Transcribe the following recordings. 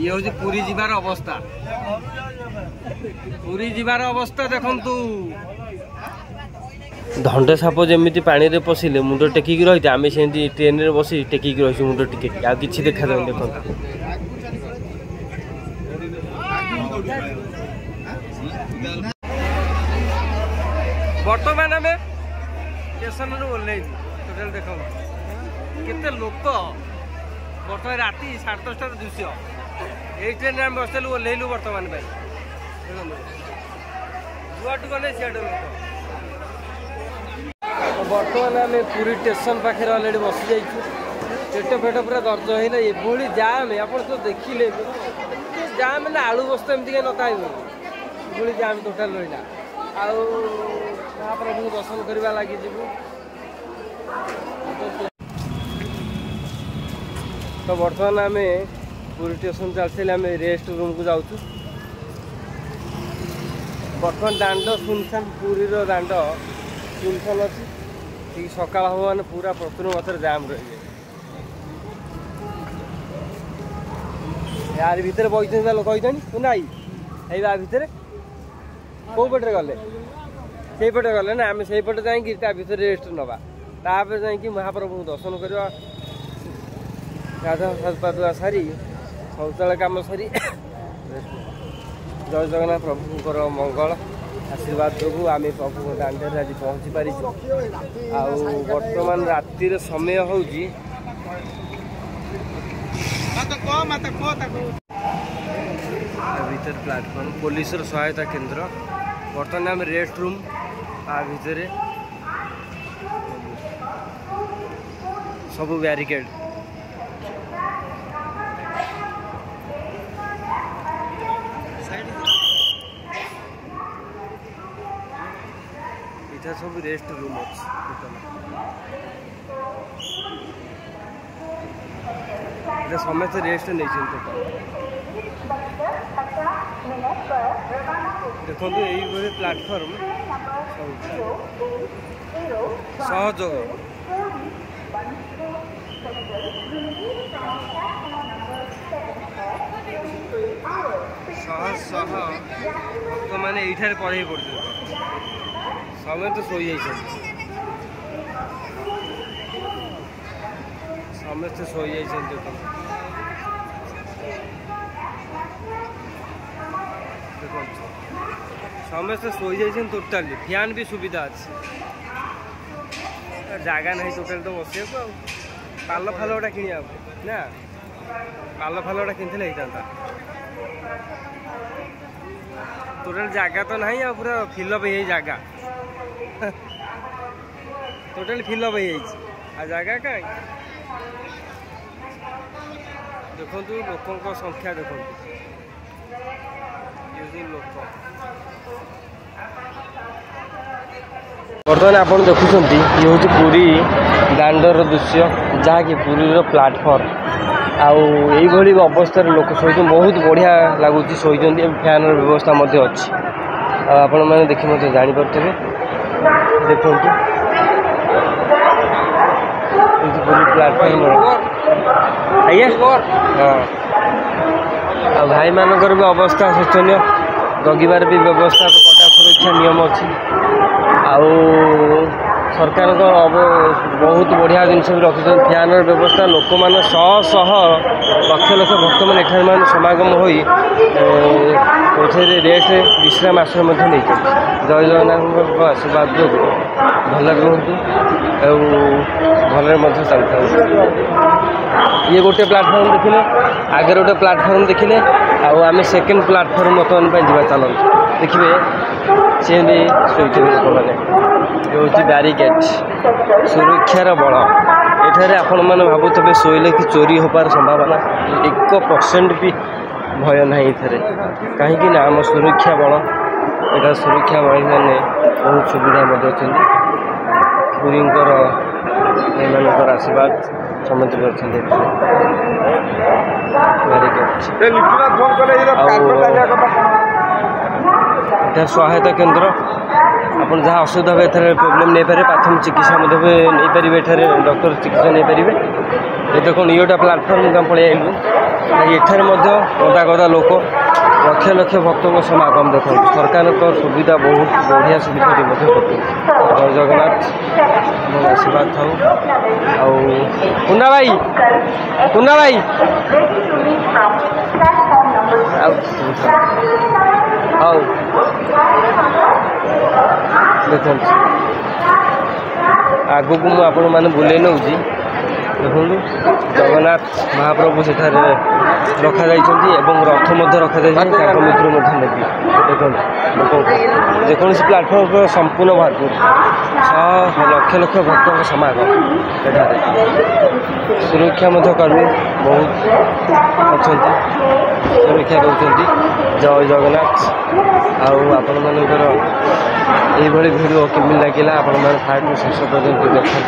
ये हूँ पुरी जीवार अवस्था देखु धंडे साप जमी पानी रे पशिले मुंड टेकिक रही आम से ट्रेन रे बस टेकिक रही मुंड टिके आ कि देखा जाए देख बर्तमान आम स्टेशन ओह्ल टोटाल देख केते लोक बर्तमान राति 10:30 दृश्य ये ट्रेन आम बसलु ओह्लू बर्तमान जुआटू गले सियाडू लोक बर्तमान आम पुरी स्टेशन पाखे अलरेडी बसी जाइए पेट फेट पूरा दर्ज है ये जाम आप तो देखिले जाम ना आलू बस्ता एमती कहीं नथा ये जाम टोटाल रहा आप्रभु दर्शन करवा लगी जीवु तो बर्तमान आम पुरी स्टेशन चलते आम रेस्ट रूम को जाऊँ बर्तमान दांड सुनसान पुरी दांड सुनसान अच्छी ठीक सकाल हम मैंने पूरा प्रचुर मात्रा जाम रही यार भितर बही लोक तू ना या भितर कौ पटे गले से पटे गले ना आम से पटे जाकि भर रेस्ट नवा तापर जा महाप्रभु दर्शन करवा गाधा पाधुआ सारी शौचालय कम सारी जय जगन्नाथ प्रभुंर मंगल आशीर्वाद जो आम प्रभु दांडे आज पहुँची पारी बर्तमान राति समय हूँ भीतर प्लाटफर्म पुलिस सहायता केंद्र बर्तमान आम रेस्ट रूम आ भितर सब बैरिकेड इधर सब रेस्ट रूम अच्छे समस्त रेस्ट नहीं देखो यही प्लाटफर्म सहयोग शह शह भक्त मैंने ये पढ़े पड़ते समय तो शोई समस्ते शोई देखो समस्ते शोई टोटाली फैन भी सुविधा अच्छे जगह नहीं टोटाल तो बस पाल फाल गोटा कि ना पाल फाल गोटा किनते होता टोटाल जगह तो नहीं पूरा फिलअप हो जगह टोटाल फिलअप हो जगह कहीं देखु लोकों संख्या देखो लोक बर्तमान आप देखुं ये हूँ पुरी दांडर दृश्य जहाँकि पुरी प्लाटफर्म आई अवस्था लोक शोच बहुत बढ़िया लगुच शोच फैन व्यवस्था अच्छी आपण मैंने देखी मत जापे देखु पूरी प्लाटफर्म आज्ञा हाँ भाई मानकर भी अवस्था शोचनीय जगिबार भी व्यवस्था कड़ा सुरक्षा नियम अच्छी सरकार बहुत बढ़िया जिनस भी रखी फैन व्यवस्था लोक मैंने शह शह लक्ष लक्ष भक्त मैंने एठार समागम हो रेस्ट विश्राम आश्रय नहीं जय जगन्नाथ आशीर्वाद जो भल रुहतु भल चलता ये गोटे प्लाटफर्म देखिले आगे गोटे प्लाटफर्म देखिले आम सेकेंड प्लाटफर्म बर्तमान जा चलते देखिए सी शोचे लोक मैंने हूँ बैरिकेड सुरक्षार बल एठारे आपण मैंने भावुवे शोले कि चोरी होबार संभावना 1% भी भय ना कहीं आम सुरक्षा बल यहाँ सुरक्षा बल मैंने बहुत सुविधा पुरी आशीर्वाद समझ बैरिकेड सहायता केंद्र आप जहाँ असुविधा हुए प्रोब्लेम नहीं पारे प्राथमिक चिकित्सा नहीं पारे डॉक्टर चिकित्सा नहीं पारे ये देखो योटा प्लाटफर्म पलि आइलु एठार गदा गदा लोक लक्ष लक्ष भक्तों समागम देखो सरकार सुविधा बहुत बढ़िया सुविधा जय जगन्नाथ आशीर्वाद था पुना भाई देखो आगु को मुझे बुले नौ देखो जगन्नाथ महाप्रभु से रखा रथ रखा मित्र नेबी देखो जेकोसी प्लाटफर्म पर संपूर्ण भरपूर लक्ष लक्ष भक्तों समागम एठारे सुरक्षा कर्मी बहुत अच्छा सुरक्षा कर जय जगन्नाथ आपण मानकर यही भिडियो केमी लगे आपण फास्ट शेष पर्यटन देखते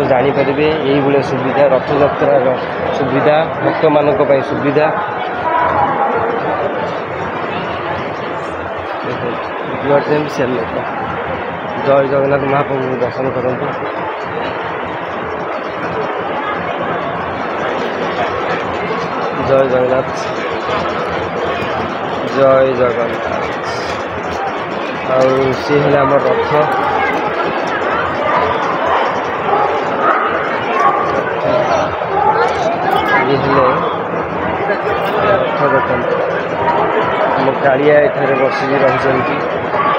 जापर यही सुविधा रथ यात्रार सुविधा भक्त मान सुविधा से लोक जय जगन्नाथ महाप्रभु दर्शन करूँ जय जगन्नाथ जय जगन्नाथ आउ सी है आम रथ ये रथ देखते आम कालिया एठारे बसिकी रही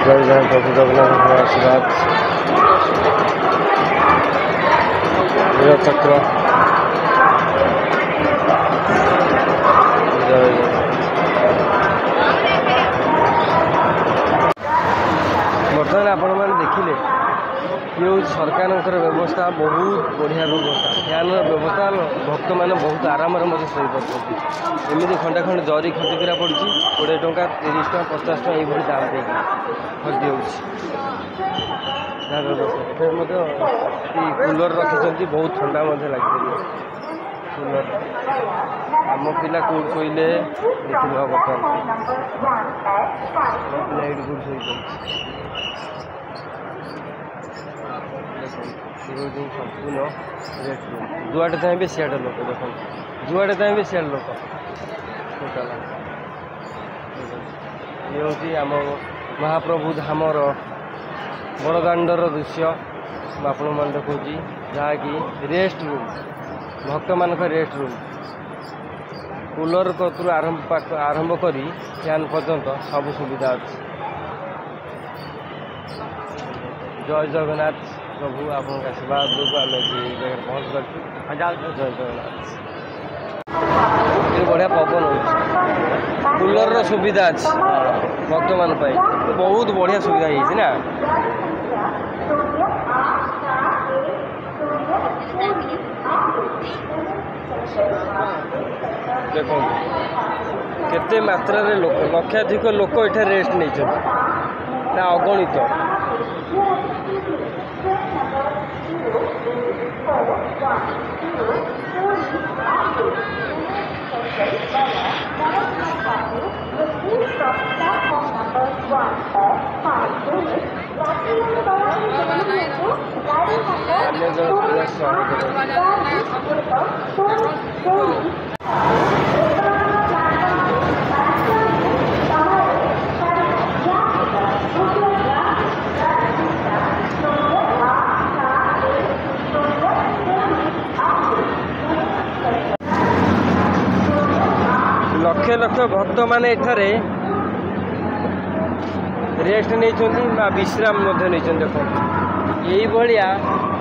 जय जय प्रभु जगन्नाथ आशीर्वाद चक्र जय बर्तमान आपण मैंने देखिले ये सरकार व्यवस्था बहुत बढ़िया व्यवस्था फैन व्यवस्था भक्त मैंने बहुत आराम शोई पड़ती खंडा खंड जरी खटिकरा पड़ी 20 टंका 30 टंका 50 टंका ये दाम दे खटी कूलर रखी बहुत ठंडा लगे कूलर आम पिला कौट शोले देखिए बर्तमान पिला ये कौट शोई संपूर्ण रेट जुआड़े चाहे सियाड़े लोक देख जुआड़े चाहे सियाड़े लोक टोटाल ये हूँ आम महाप्रभु धामर बड़दाण्डर दृश्य आपण मैं देखा जहाँकि रेस्ट रूम भक्त मान रेस्ट रूम कूलर कतरू आरंभ कर फैन पर्यंत सब सुविधा अच्छी जय जगन्नाथ प्रभु आप आशीर्वाद जो आम जगह पहुँच पार्टी जय जगन्नाथ बढ़िया पवन हो कूलर सुविधा अच्छी भक्त मान बहुत बढ़िया सुविधा है ना देखो केते मात्रा रे लोक लक्षाधिक लोक एठे रेस्ट नहीं ना अगणित लक्ष लक्ष भक्त माने एठारे रेस्ट नहीं विश्राम नहीं देख यही भाया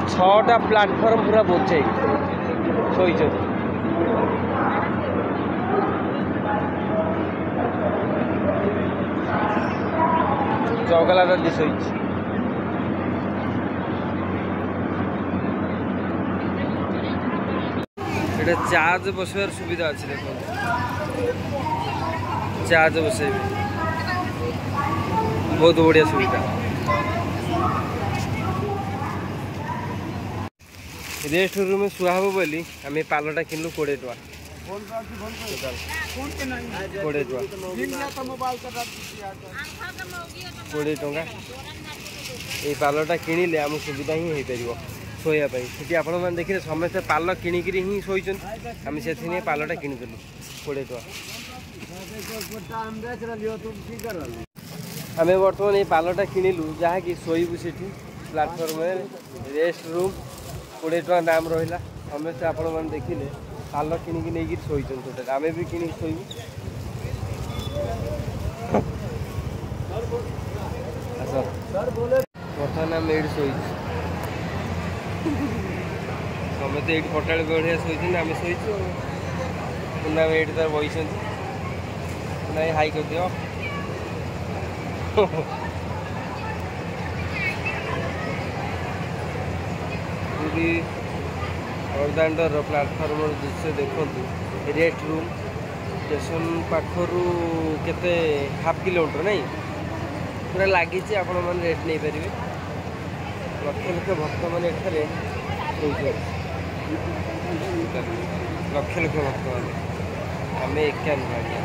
6टा प्लाटफर्म पूरा बोझे शोई चौगला दादी शोई चार्ज बसवार सुविधा अच्छे देख चार्ज बसे बहुत बढ़िया सुविधा रेस्ट रूम में शुआ हम बोली आम पालटा किनलु 20 टका 20 टका ये पालटा किणिले आम सुविधा ही हो पार ଶୋଇବା ସେଠି ଆପଣମାନେ ଦେଖିଲେ ସମସ୍ତେ ପାଲ କିଣିକିରି ହିଁ ଶୋଇଛନ୍ତି। ଆମେ ସେଥିପାଇଁ ପାଲଟା କିଣିଦେଲୁ 20 ଟଙ୍କା। ଆମେ ବର୍ତ୍ତମାନ ଏଇ ପାଲଟା କିଣିଲୁ ଯାହାକି ଶୋଇବୁ ସେଠି ପ୍ଲାଟଫର୍ମରେ। ରେଷ୍ଟ ରୁମ୍ 20 ଟଙ୍କା ଦାମ ରହିଲା। ସମସ୍ତେ ଆପଣମାନେ ଦେଖିଲେ ପାଲ କିଣିକି ନେଇକି ଶୋଇଛନ୍ତି ଟୋଟାଲି। ଆମେ ବି କିଣିକି ଶୋଇବୁ। ଆସ ବର୍ତ୍ତମାନ ଆମେ ଏଇଠି ଶୋଇଛୁ। ସମସ୍ତେ ଏଇଠି ପଟାଳି ବଢ଼ିଆ ଶୋଇଛନ୍ତି, ଆମେ ଶୋଇଛୁ। ପୁନା ଆମେ ଏଇଠି ତାର ବସିଛନ୍ତି। ନାଇଁ ହାଇ କରିଦିଅ। ପୁରୀ ବଡ଼ଦାଣ୍ଡର ପ୍ଲାଟଫର୍ମର ଦୃଶ୍ୟ ଦେଖନ୍ତୁ। ରେଷ୍ଟ ରୁମ୍ ଷ୍ଟେସନ ପାଖରୁ କେତେ ହାଫ୍ କିଲୋମିଟର ନାଇଁ ପୁରା ଲାଗିଛି। ଆପଣମାନେ ରେଷ୍ଟ ନେଇପାରିବେ। ଲକ୍ଷ ଲକ୍ଷ ଭକ୍ତମାନେ ଏଠାରେ ଶୋଇଛନ୍ତି। ଲକ୍ଷ ଲକ୍ଷ ଭକ୍ତମାନେ, ଆମେ ଏକା ନୁହଁ ଆଜ୍ଞା।